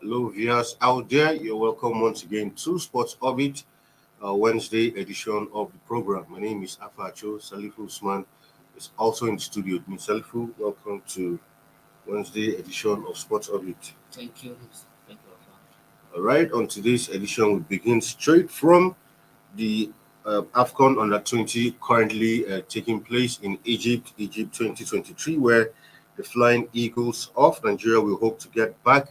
Hello, viewers out there. You're welcome once again to Sports Orbit, Wednesday edition of the program. My name is Afacho. Salifu Usman is also in the studio with me. Salifu, welcome to Wednesday edition of Sports Orbit. Thank you. Thank you. All right, on today's edition, we begin straight from the AFCON U-20 currently taking place in Egypt 2023, where the Flying Eagles of Nigeria will hope to get back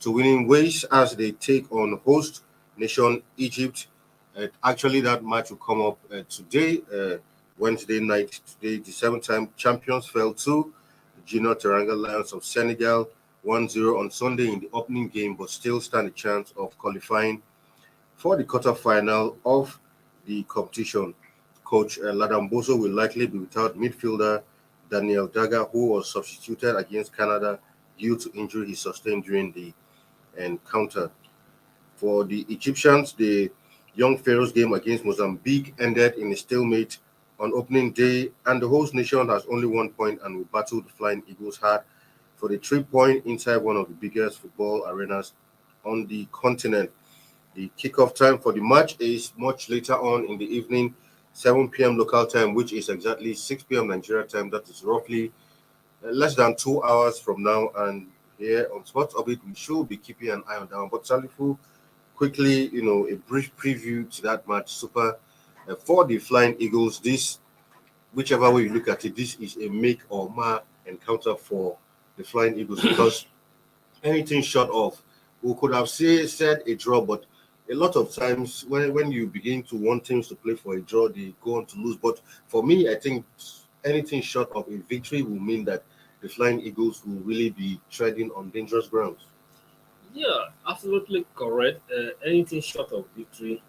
to winning ways as they take on host nation Egypt. Actually, that match will come up today, Wednesday night. Today, the seven-time champions fell to the Junior Teranga Lions of Senegal 1-0 on Sunday in the opening game, but still stand a chance of qualifying for the quarterfinal of the competition. Coach Ladamboso will likely be without midfielder Daniel Daga, who was substituted against Canada due to injury he sustained during the encounter. For the Egyptians, the Young Pharaohs game against Mozambique ended in a stalemate on opening day, and the host nation has only 1 point and will battle the Flying Eagles hard for the 3 point inside one of the biggest football arenas on the continent. The kickoff time for the match is much later on in the evening, 7 p.m. local time, which is exactly 6 p.m. Nigeria time. That is roughly less than 2 hours from now. And here on Sports Orbit, we should be keeping an eye on that one. But Salifu, quickly, a brief preview to that match. Super for the Flying Eagles. This, whichever way you look at it, this is a make or mar encounter for the Flying Eagles because anything short of, we could have said a draw, but a lot of times when you begin to want teams to play for a draw, they go on to lose. But for me, I think anything short of a victory will mean that the Flying Eagles will really be treading on dangerous grounds. Yeah, absolutely correct. Anything short of victory,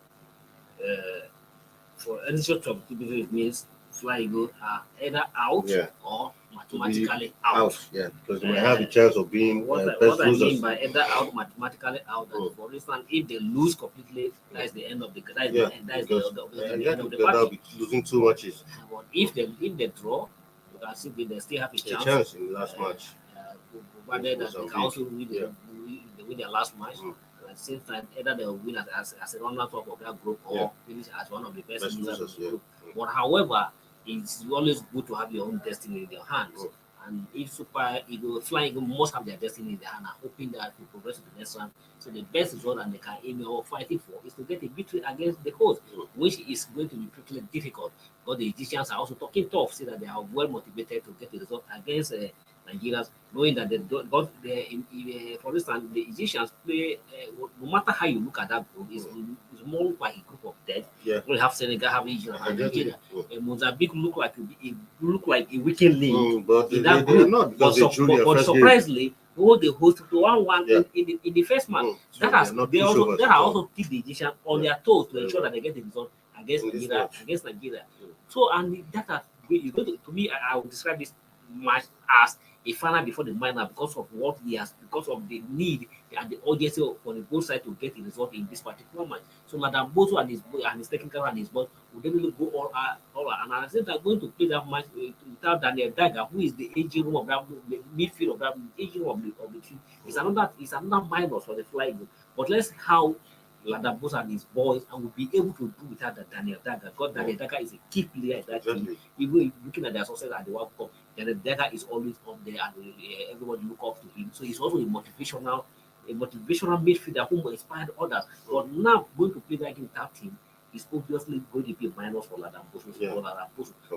for any short of victory, it means Fly Eagles are either out or mathematically out. Yeah, because they might have a chance of being what best I losers. mean by either out, mathematically out, for instance, if they lose completely, that is the end of the that is the end of the they'll party. be losing 2 matches. But if they draw, you can see they still have a A chance. chance in the last match. Provided that they can also win, they win their last match. At the same time, either they will win as a runner-up of that group or finish as one of the best losers of the group. But however, it's always good to have your own destiny in your hands. And if Super Eagle, Flying Eagle must have their destiny in their hand, and hoping that to progress to the next round. So the best result that they can aim or fighting for is to get a victory against the host, which is going to be pretty difficult. But the Egyptians are also talking tough, say that they are well motivated to get the result against Nigerians, knowing that they don't. But for instance, the Egyptians play. No matter how you look at that group, it's more like a group of dead. Yeah. We have Senegal, have Egypt, and Nigeria. Mozambique look like a weekend link but in they that group. not because But surprisingly, they hosted to 1-1 in the first match. So they also keep the Egyptians on their toes to ensure that they get the result against Nigeria. So and that has to me, I would describe this match as a final before the minor because of what he has, because of the need and the urgency for the both sides to get the result in this particular match. So Madam Bozo and his technical and his boss will definitely go all out. And I think they're going to play that match without Daniel Daga, who is the aging room of that midfield of that aging room of the team. It's another minus for the Flying. But let's see how Ladabos and his boys and will be able to do without the Daniel Daga. Because Daniel Daga is a key player in that team. Even looking at their success at the World Cup, Daniel Daga is always up there and everybody look up to him. So he's also a motivational midfielder who inspired others. But now going to play that game without him is obviously going to be a minus for Ladamboso.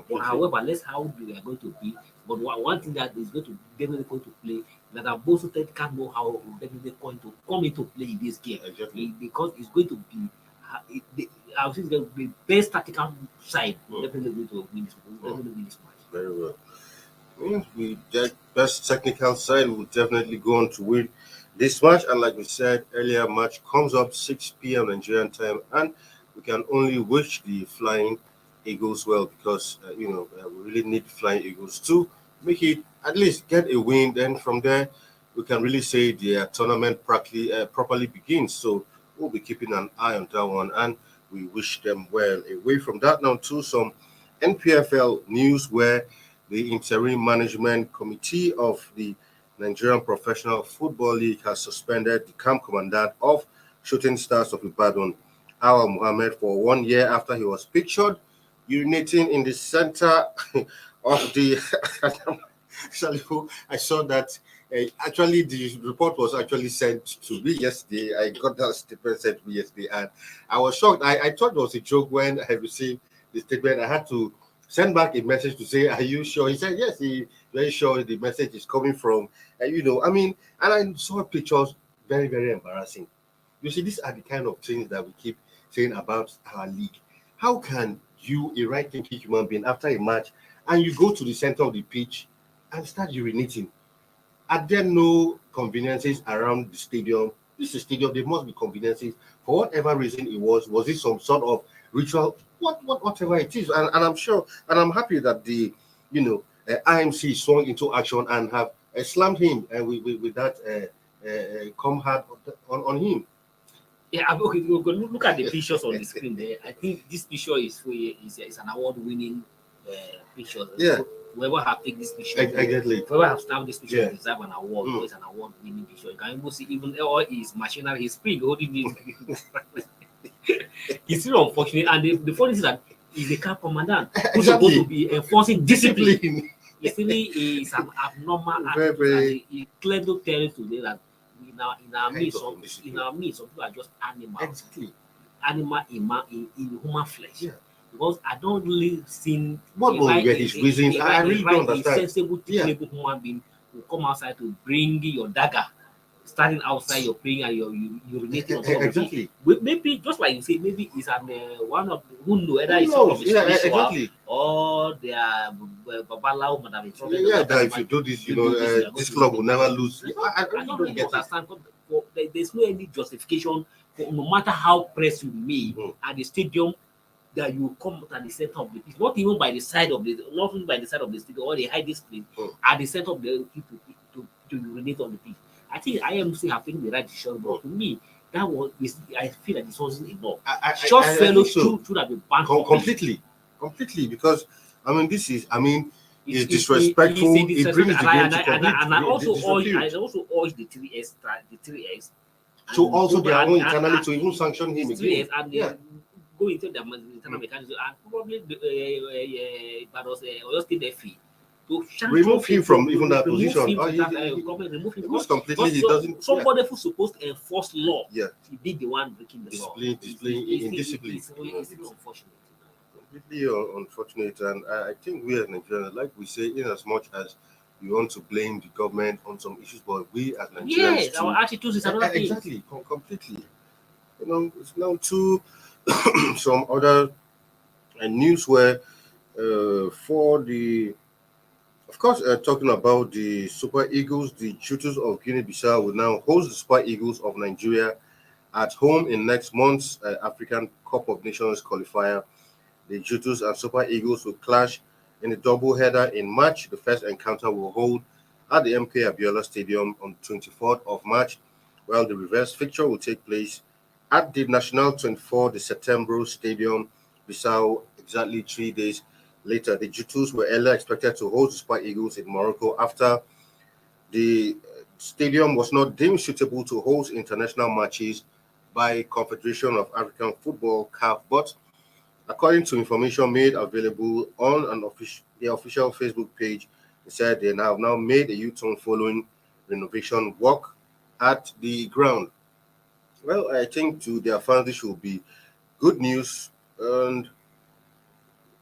But however, let's how they are going to be. But one thing that is definitely going to play, Ladamboso can't know how definitely going to come into play in this game. Because it's going to be I would say the best tactical side definitely going to win this match. Very well. The best technical side will definitely go on to win this match. And like we said earlier, match comes up 6 p.m. Nigerian time, and we can only wish the Flying Eagles well because we really need Flying Eagles to make it at least get a win. Then from there, we can really say the tournament properly begins. So we'll be keeping an eye on that one, and we wish them well. Away from that now to some NPFL news where the interim management committee of the Nigerian Professional Football League has suspended the camp commandant of Shooting Stars of Ibadan, Awal Mohammed, for 1 year after he was pictured urinating in the center of the. I saw that. Actually, the report was actually sent to me yesterday. I got that statement sent to me yesterday, and I was shocked. I thought it was a joke when I received the statement. I had to send back a message to say, "Are you sure?" He said, "Yes, he very sure the message is coming from." I mean, and I saw pictures, very, very embarrassing. You see, these are the kind of things that we keep saying about our league. How can you, a right-thinking human being, after a match, and you go to the center of the pitch and start urinating? Are there no conveniences around the stadium? This is a stadium, there must be conveniences. For whatever reason it was it some sort of ritual? Whatever it is. And I'm sure, and I'm happy that the, IMC swung into action and have slammed him with that come hard on him. Yeah, okay, look at the pictures on the screen there. I think this picture is an award-winning picture. Yeah. So whoever have taken this picture, Exactly. whoever have stamped this picture Yeah. deserve an award. So it's an award-winning picture. You can even see even all his machinery, his spring holding it. It's really unfortunate, and the funny thing is that he's the camp commandant who's supposed to be enforcing discipline. It really is an abnormal attitude, and he clearly tells today that in our midst, some people are just animals. Exactly. Animal in human flesh. Yeah. Because I don't really see what will be his reasons. I really don't understand. Sensible, teachable human being will come outside to bring your dagger, standing outside your praying and you're urinating on top of Exactly. it. Maybe just like you say, maybe it's an one of who know whether it's one of the spiritual exactly. or they are Babalao Madam. Yeah, that if you do this, this club will never lose. I don't really understand. There's no any justification for no matter how pressed you may at the stadium that you come at the center of the pitch, not even by the side of the stadium, or they hide this place at the center of the pitch to urinate on the pitch. I think IMC have taken the right decision, but to me, I feel that this wasn't enough. Short fellows should have been banned completely, because it's disrespectful. It brings the game to complete. And I also urge the 3X to also their own internally to even sanction him again. Go into the internal mechanism and probably Oyo State FA to remove him from even that position. Remove him completely. He doesn't. Somebody who's supposed to enforce law. Yeah. He be the one breaking the law. Discipline. It's unfortunate. Completely unfortunate, and I think we as Nigerians, like we say, in as much as we want to blame the government on some issues, but we as Nigerians, yes, our attitude is another thing. Exactly, completely. It's now to some other news where talking about the Super Eagles, the shooters of Guinea-Bissau will now host the Super Eagles of Nigeria at home in next month's African Cup of Nations qualifier. The shooters and Super Eagles will clash in a double-header in March. The first encounter will hold at the MK Abiola Stadium on 24th of March, while the reverse fixture will take place at the National 24 de Setembro Stadium, Bissau, exactly 3 days later. The Jutus were earlier expected to host the Super Eagles in Morocco after the stadium was not deemed suitable to host international matches by Confederation of African Football, CAF. But according to information made available on the official Facebook page, it said they have now made a U-turn following renovation work at the ground. Well, I think to their fans this will be good news, and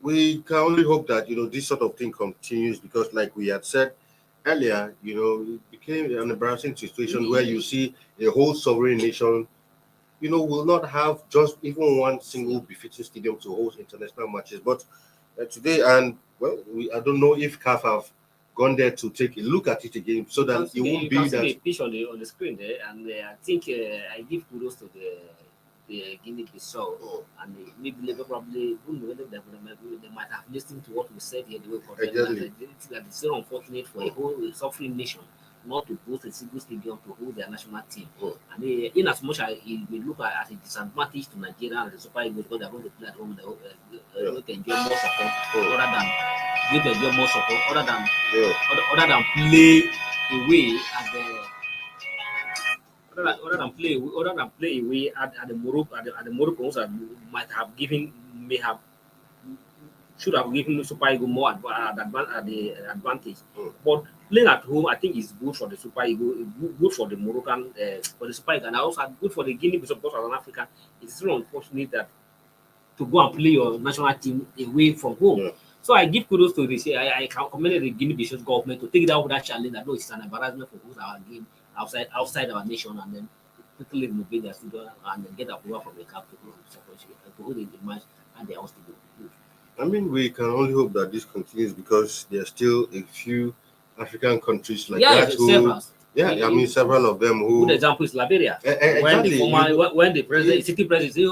we can only hope that this sort of thing continues, because like we had said earlier, it became an embarrassing situation where you see a whole sovereign nation will not have just even one single befitting stadium to host international matches. But today, and I don't know if CAF have gone there to take a look at it again, so that it won't be that. You can see the picture on the screen there, and I think I give kudos to the Guinea-Bissau, and maybe probably they might have listened to what we said here. Exactly. That it's so unfortunate for a whole suffering nation not to host a single stadium to hold their national team. And in as much as it may look at a disadvantage to Nigeria and the Super Eagles, because they're going to play at home, they can enjoy more support other than play away at the other than play away at the Moroccans that may have should have given the Super Eagles more the advantage. But playing at home, I think is good for the Super Eagles, good for the Moroccan, for the Super Eagles, and also good for the Guinea-Bissau because as an African, it's still unfortunate that to go and play your national team away from home. Yeah. So I give kudos to this. I can commend the Guinea-Bissau government to take that challenge. That no, it's an embarrassment for host our game outside our nation, and then quickly renovate their studio and then get approval from the CAF to hold the match at their own studio. I mean, we can only hope that this continues because there are still a few African countries like that who, several. I mean, several of them who. Good example is Liberia. Exactly. When the president, city president, say,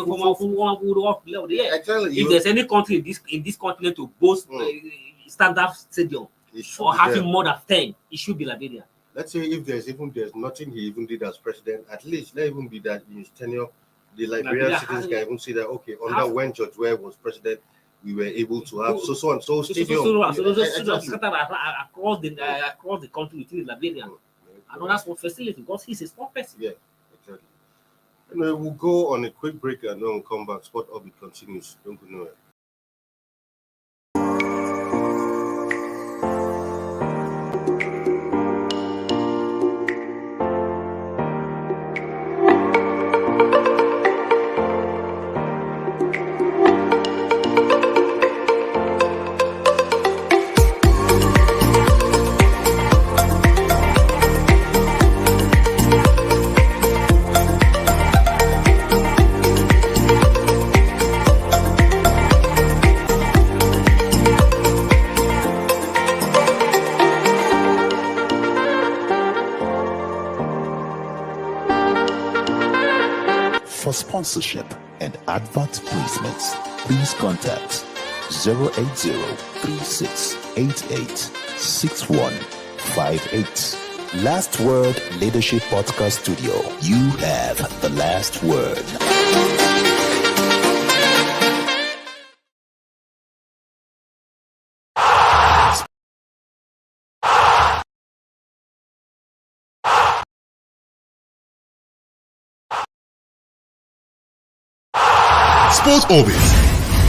Exactly. If there's any country in this continent to boast standard stadium or having more than 10, it should be Liberia. Let's say if there's nothing he even did as president, at least let even be that in his tenure, the Liberian citizens can even see that under when George Weah was president, we were able to have so and so stadium. Across the country within Liberia. And that's what facility because he's a sport person. Yeah, exactly. Anyway, we'll go on a quick break and then we'll come back. Sport Orbit continues. Don't go nowhere. For sponsorship and advert placements, please contact 080-3688-6158. Last Word Leadership Podcast Studio. You have the last word. Sports Orbit.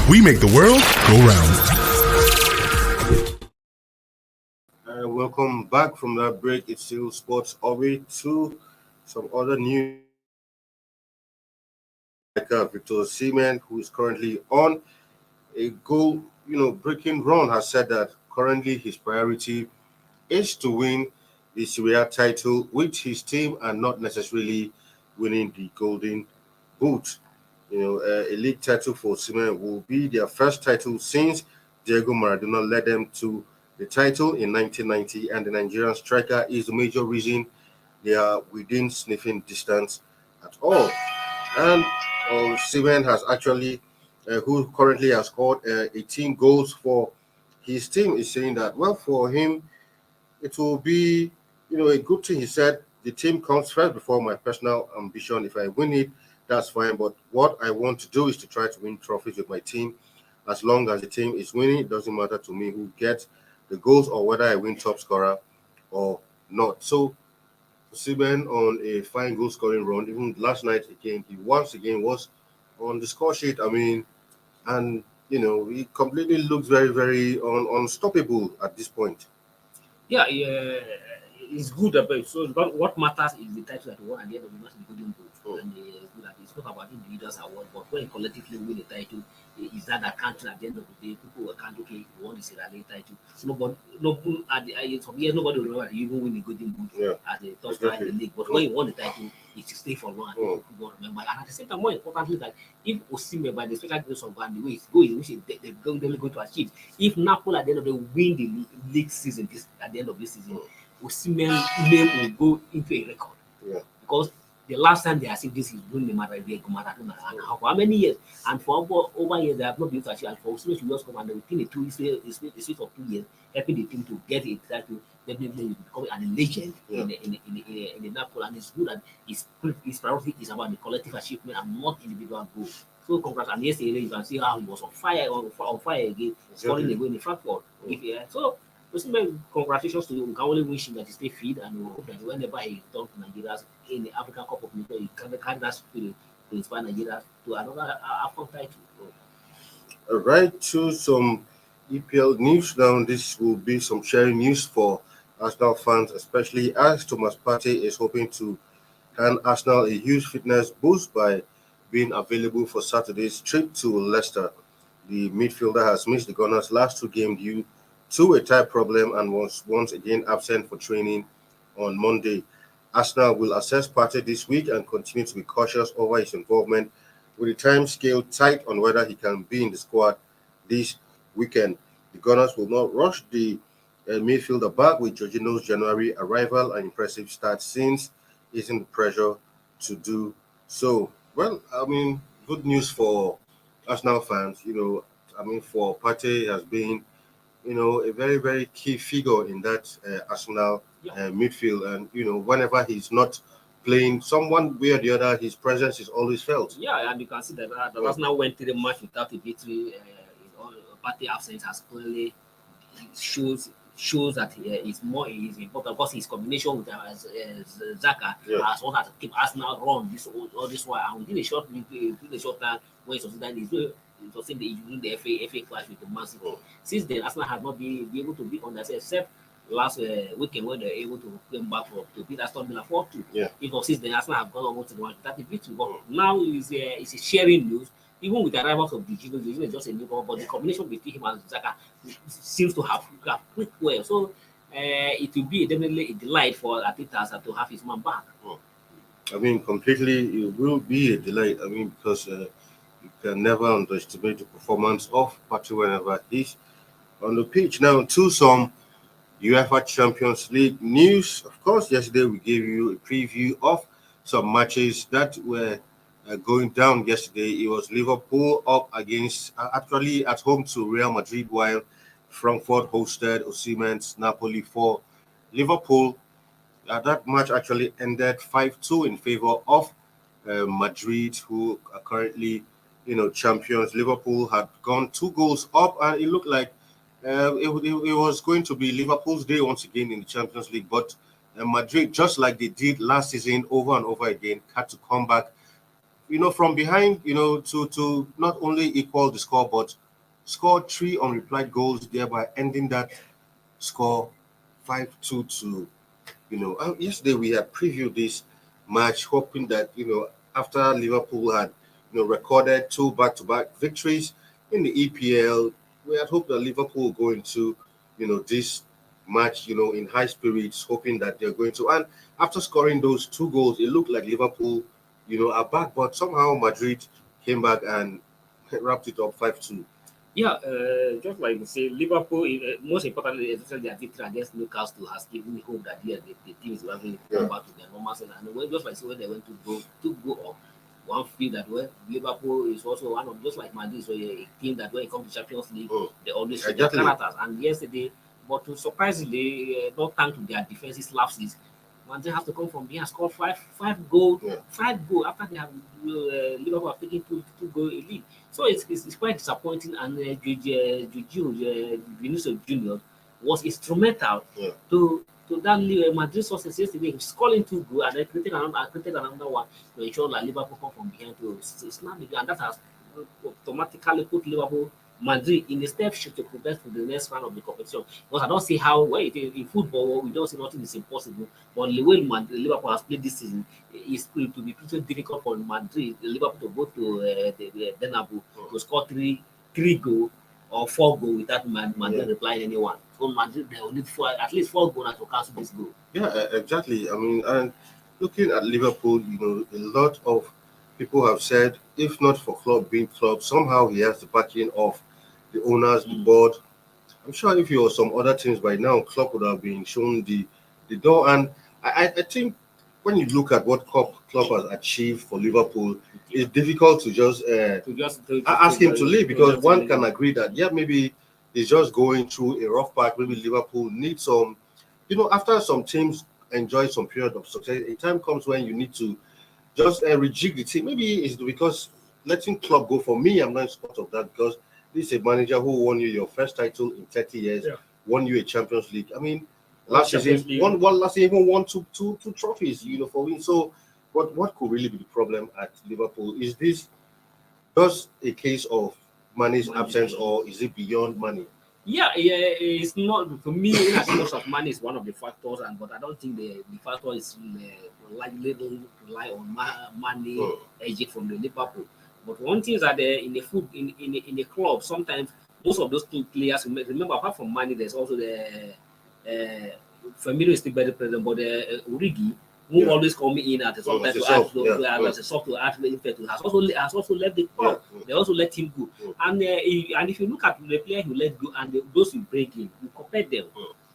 We make the world go round. Welcome back from that break. It's still Sports Orbit to some other news. Victor Osimhen, who is currently on a goal, breaking run, has said that currently his priority is to win the Serie A title with his team and not necessarily winning the Golden Boot. A league title for Osimhen will be their first title since Diego Maradona led them to the title in 1990, and the Nigerian striker is the major reason they are within sniffing distance at all. And Osimhen has actually, who currently has scored 18 goals for his team, is saying that, well, for him, it will be, a good thing. He said, the team comes first before my personal ambition. If I win it, that's fine. But what I want to do is to try to win trophies with my team. As long as the team is winning, it doesn't matter to me who gets the goals or whether I win top scorer or not. So, Osimhen on a fine goal scoring run. Even last night again, he once again was on the score sheet. I mean, and he completely looks very, very unstoppable at this point. Yeah, it's good. So what matters is the title that he won at the end of the match, the Golden Boot. And it's good that it's not about individuals award, but when you collectively win the title, is that counting at the end of the day? People will count, okay, you won the Serie A title. So nobody will remember that you even win the Golden Boot as the top scorer in the league. But when you won the title, it stay for long. People will remember. And at the same time, more importantly, that if Osimhen, by the special grace of God, the way it's going, which they're going to achieve, if Napoli at the end of the day win the league season at the end of this season, Osimhen's name will go into a record. Yeah. Because the last time they achieved this is during the Maradona, and how many years? And for over years they have not been able to achieve. And for Osimhen to just come and within a space of 2 years, helping the team to get it, that will definitely become a legend in the Napoli. And it's good that his priority is about the collective achievement and not individual goals. So congrats. And yesterday you can see how he was on fire again, scoring the goal in Frankfurt. So Congratulations to him. We can only wish him that he stay fit, and we hope that whenever he returns to Nigeria in the African Cup of Nations, he can carry that spirit to inspire Nigeria to another AFCON title. All right, to some EPL news now. This will be some sharing news for Arsenal fans, especially as Thomas Partey is hoping to hand Arsenal a huge fitness boost by being available for Saturday's trip to Leicester. The midfielder has missed the Gunners' last 2 games due to a thigh problem and was once again absent for training on Monday. Arsenal will assess Partey this week and continue to be cautious over his involvement, with the time scale tight on whether he can be in the squad this weekend. The Gunners will not rush the midfielder back, with Jorginho's January arrival an impressive start since isn't the pressure to do so. Well, I mean, good news for Arsenal fans. For Partey has been, a very, very key figure in that Arsenal midfield. And, whenever he's not playing, someone way or the other, his presence is always felt. Yeah, and you can see that Arsenal went through the match without a victory. Partey absence has clearly shows that it's important because his combination with Xhaka has what has keep Arsenal run this while, and within a short time when he was in the FA clash with the Man City. Since then, Arsenal has not been able to be on that, except last weekend when they were able to come back to beat Aston Villa 4-2. Because since then, Arsenal have gone almost to the 130 victory. But now it's a sharing news. Even with the arrivals of Jorginho is just a newcomer, but the combination between him and Xhaka seems to have clicked well. So it will be definitely a delight for Arteta to have his man back. I mean, completely, it will be a delight. I mean, because you can never underestimate the performance of Partey whenever he's on the pitch. Now, to some UEFA Champions League news. Of course, yesterday we gave you a preview of some matches that were going down yesterday. It was Liverpool up against, actually at home to Real Madrid, while Frankfurt hosted Osimhen's Napoli for Liverpool. That match actually ended 5-2 in favor of Madrid, who are currently, champions. Liverpool had gone 2 goals up, and it looked like it was going to be Liverpool's day once again in the Champions League. But Madrid, just like they did last season over and over again, had to come back from behind, to not only equal the score, but score 3 unreplied goals, thereby ending that score 5-2 to, yesterday we had previewed this match, hoping that, after Liverpool had, recorded 2 back-to-back victories in the EPL, we had hoped that Liverpool would go into, this match, in high spirits, hoping that they're going to. And after scoring those 2 goals, it looked like Liverpool are back, but somehow Madrid came back and wrapped it up 5-2. Yeah, just like you say, Liverpool, most importantly, especially their victory against Newcastle, has given me hope that the team is having come back to their normal self. And just like when they went to go up, one feel that Liverpool is also one of, just like Madrid, so a team that when it comes to Champions League, they always show their characters. And yesterday, but to surprisingly, not thanks to their defensive lapses, Madrid have to come from behind, score five goals after they have Liverpool have taken two goal lead. So it's quite disappointing. And Vinicius Junior was instrumental to that Madrid success yesterday, scoring 2 goals and then creating another one to ensure that Liverpool come from behind to snap the goal, and that has automatically put Madrid in a step should to progress to the next round of the competition. Because I don't see how in football we don't see nothing is impossible. But the way Liverpool has played this season, it's going to be pretty difficult for Liverpool to go to the Bernabeu to score three goals or 4 goals without Madrid replying anyone. So Madrid they will need at least 4 goals to cancel this goal. Yeah, exactly. I mean, and looking at Liverpool, a lot of people have said, if not for Klopp being Klopp, somehow he has the backing of the owners, the board. I'm sure if you were some other teams by now, Klopp would have been shown the door. And I think when you look at what Klopp has achieved for Liverpool, it's difficult to just ask him to leave, because one can agree that, maybe he's just going through a rough patch. Maybe Liverpool needs some, after some teams enjoy some period of success, a time comes when you need to just rejig the team. Maybe it's because letting Klopp go, for me, I'm not in support of that, because this is a manager who won you your first title in 30 years won you a Champions League. I mean, One last Champions season, League. last season even won two trophies, for win. So, what could really be the problem at Liverpool? Is this just a case of Mane's absence, or is it beyond money? Yeah, it's not for me. In as much as money is one of the factors, but I don't think the factor is likely to rely on money exit from the Liverpool. But one thing is that in the club, sometimes most of those two players, remember, apart from money, there's also the Firmino is still very present, but Origi, who always come in at sometimes to add as a sub to add to has also left the club. They also let him go. And if you look at the player who let go and those who break in, you compare them,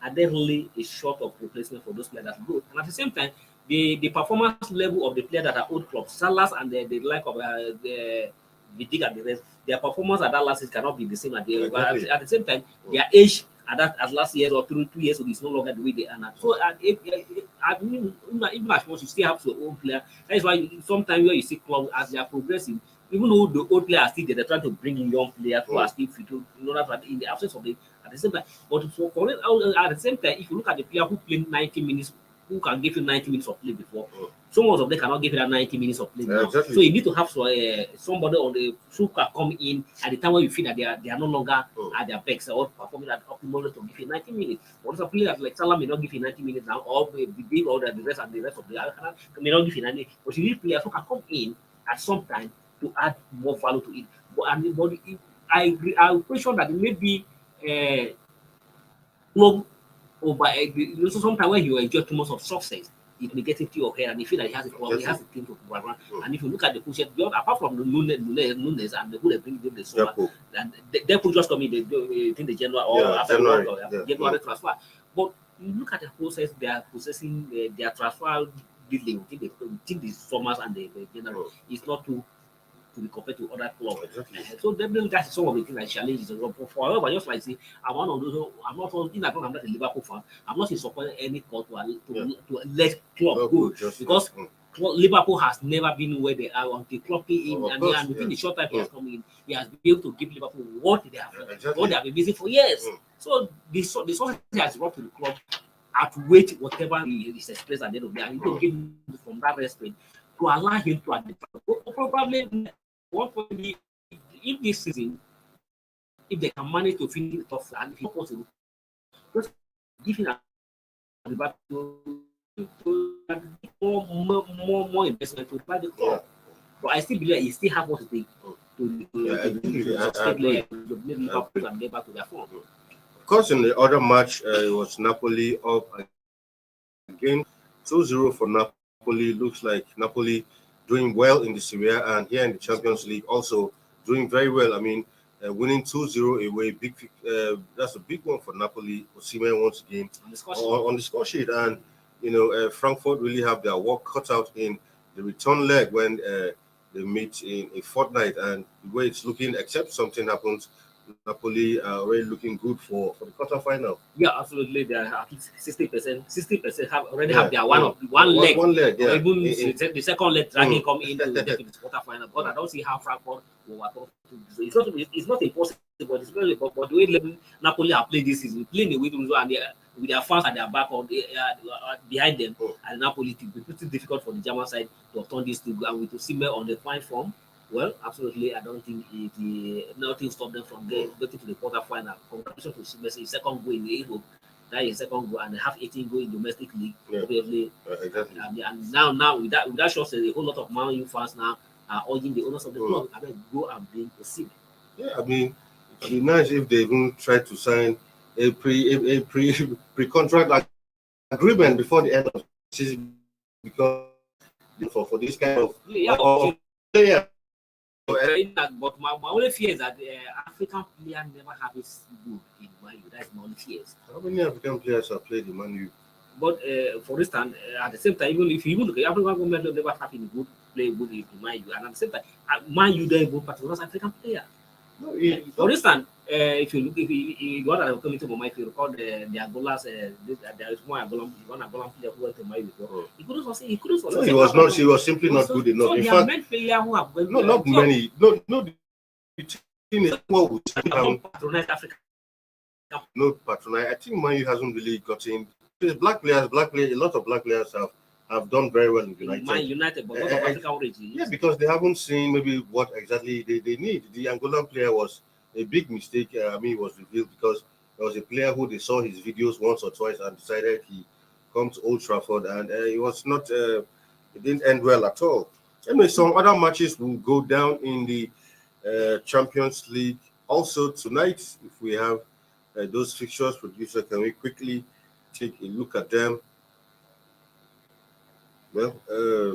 and they really is short of replacement for those players that go. And at the same time, the performance level of the players that are old clubs, Salas and the like of the Vidic and the rest, their performance at that last season cannot be the same at the same time, their age as last year or 2 years ago is no longer the way they are now. So even as much you still have your own player, that is why sometimes when you see clubs as they are progressing, even though the old players are still there, they're trying to bring in young players who are still fit in order to, in the absence of the at the same time. But for it, at the same time, if you look at the player who played 90 minutes, who can give you 90 minutes of play before, some of them cannot give you that 90 minutes of play now. Exactly. So you need to have somebody on the who can come in at the time when you feel that they are no longer at their best or performing at optimal to give you 90 minutes. But some players like Salah may not give you 90 minutes now, or the big or the rest of the other may not give you 90. But you need players who can come in at some time to add more value to it. But I question that it may be club over sometimes when you enjoy too much of success, it may get into your head and you feel that he has a club, he has a team to go around. And if you look at the push, apart from the Nunes and the who they bring them the summer, and they could just come in the January or after January transfer. But you look at the process, they are processing their transfer dealing within the summers and the January. It's not too to be compared to other clubs. So definitely that's some of the things that challenges. However, just like say, I'm one of those. I'm not a Liverpool fan. I'm not supporting any club to let club go because Liverpool has never been where they are until Klopp came in, and within the short time he has come in, he has been able to give Liverpool what they have been missing for years. So the success has brought to the club outweigh whatever is expressed at the end of the day, and you give him from that respect to allow him to identify. Probably what will be if this season, if they can manage to finish the top and if possible, just give him more investment to buy the club. But I still believe he still have what to take to Liverpool and get back to their form. Of course, in the other match, it was Napoli up again, 2-0 for Napoli. Looks like Napoli doing well in the Serie A, and here in the Champions League also doing very well. I mean, winning 2-0 away, that's a big one for Napoli. Osimhen once again on the score sheet, and Frankfurt really have their work cut out in the return leg when they meet in a fortnight, and the way it's looking, except something happens, Napoli are already looking good for the quarterfinal. Yeah, absolutely. They are at least 60% have their one leg. Yeah. Or even the second leg dragging come into the quarterfinal. But I don't see how Frankfurt will it's not impossible, but it's very but the way Napoli have played this season, playing the way and with their fans at their back or behind them, and Napoli it will be pretty difficult for the German side to turn this to go, and with Osimhen on the fine form. Well, absolutely, I don't think nothing stopped them from getting to the quarterfinal. Congratulations to Osimhen, his second goal in the Europe. That is second goal, and they have 18 goals in domestic league. Obviously, exactly. And now with that shows a whole lot of Man U fans now are urging the owners of the club, I mean, go and bring Osimhen. Yeah, I mean, it'd be nice if they even try to sign a pre-contract agreement before the end of the season, because for this kind of player. But my only fear is that African player never have it good in Man U. That's my only fears. How many African players have played in Man U? But for instance, at the same time, even if you look at African women, never have been good play good in Man U, and at the same time, Man U don't even particular African player. No, for instance, if you look, if you got a coming to my mind, if you record the Angolas, there is one Angolan player who went to my before. He was simply not good enough. So in fact, many players who have went not many. No. The team is what would patronize Africa. not patronize. I think Man U hasn't really gotten. There's black players. A lot of black players have done very well in United. Man United, but not of African origin. Yeah, because they haven't seen maybe what exactly they need. The Angolan player was a big mistake. It was revealed because there was a player who they saw his videos once or twice and decided he come to Old Trafford, and it was not. It didn't end well at all. Anyway, some other matches will go down in the Champions League also tonight. If we have those fixtures, producer, can we quickly take a look at them? Well,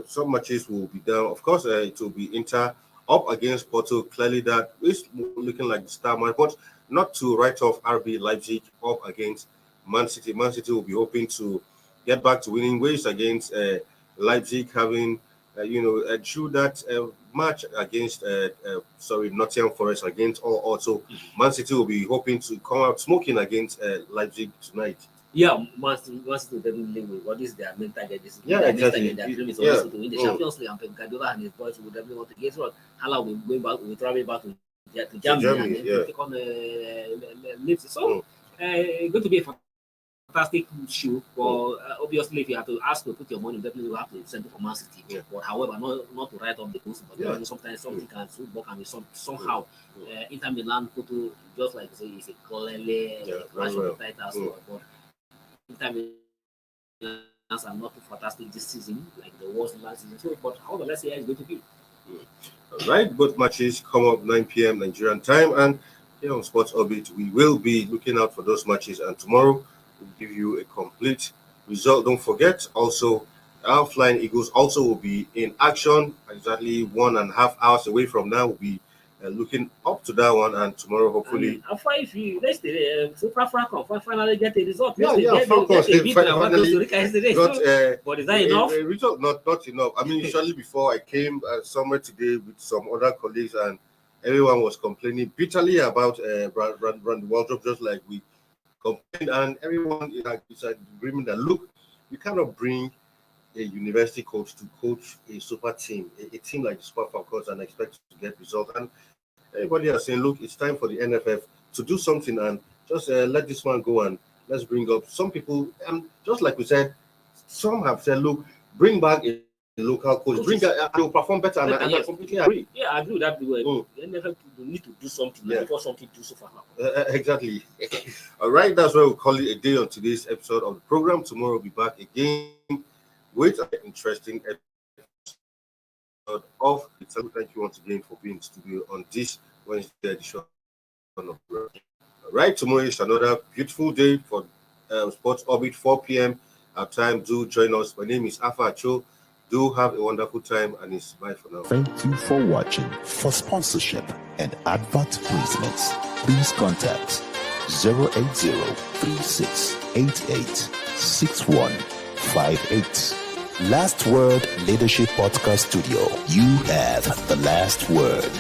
some matches will be down. Of course, it will be Inter up against Porto. Clearly, that is looking like the star match, but not to write off RB Leipzig up against Man City. Man City will be hoping to get back to winning ways against Leipzig, having through that match against Nottingham Forest against also Man City will be hoping to come out smoking against Leipzig tonight. Yeah, Man City definitely will. What is their main target? Exactly. Their dream is also to win the Champions League, and Pep Guardiola and his boys will definitely want to get what. Hala will go back, will travel back to Germany and then take on Leipzig. So it's going to be a fantastic show. But obviously, if you have to ask to put your money, definitely you have to send it for Man City. Yeah. But however, not to write off the post, but sometimes something can be somehow. Inter Milan, Porto, just like say, it's a clearly clash of the titles. But Inter Milan are not too fantastic this season, like the worst last season. So, but however, let's see how it's going to be. Right, both matches come up 9 p.m. Nigerian time, and here on Sports Orbit, we will be looking out for those matches. And tomorrow, we'll give you a complete result. Don't forget, also, our Flying Eagles also will be in action exactly 1.5 hours away from now. We'll be looking up to that one, and tomorrow hopefully. If you Super Falcons finally get a result. Falcons but is that enough? A result, not enough. I mean, usually before I came somewhere today with some other colleagues, and everyone was complaining bitterly about Randy Waldrop, just like we complained, and everyone is agreement that look, you cannot bring a university coach to coach a super team, a team like the Super Falcons, and expect to get results. And everybody are saying, look, it's time for the NFF to do something and just let this one go, and let's bring up some people. And just like we said, some have said, look, bring back a local coach, they will perform better. And I completely agree. Yeah, I agree with that. The NFF need to do something before something do so far. Exactly. All right, that's why we'll call it a day on today's episode of the program. Tomorrow we'll be back again with an interesting episode of it. Thank you once again for being in the studio on this Wednesday edition of the program. All right, tomorrow is another beautiful day for Sports Orbit, 4 p.m. our time. Do join us. My name is Afa Acho. Do have a wonderful time, and it's bye for now. Thank you for watching. For sponsorship and advert placements, please contact 080-3688-6158. Last Word Leadership Podcast Studio. You have the last word.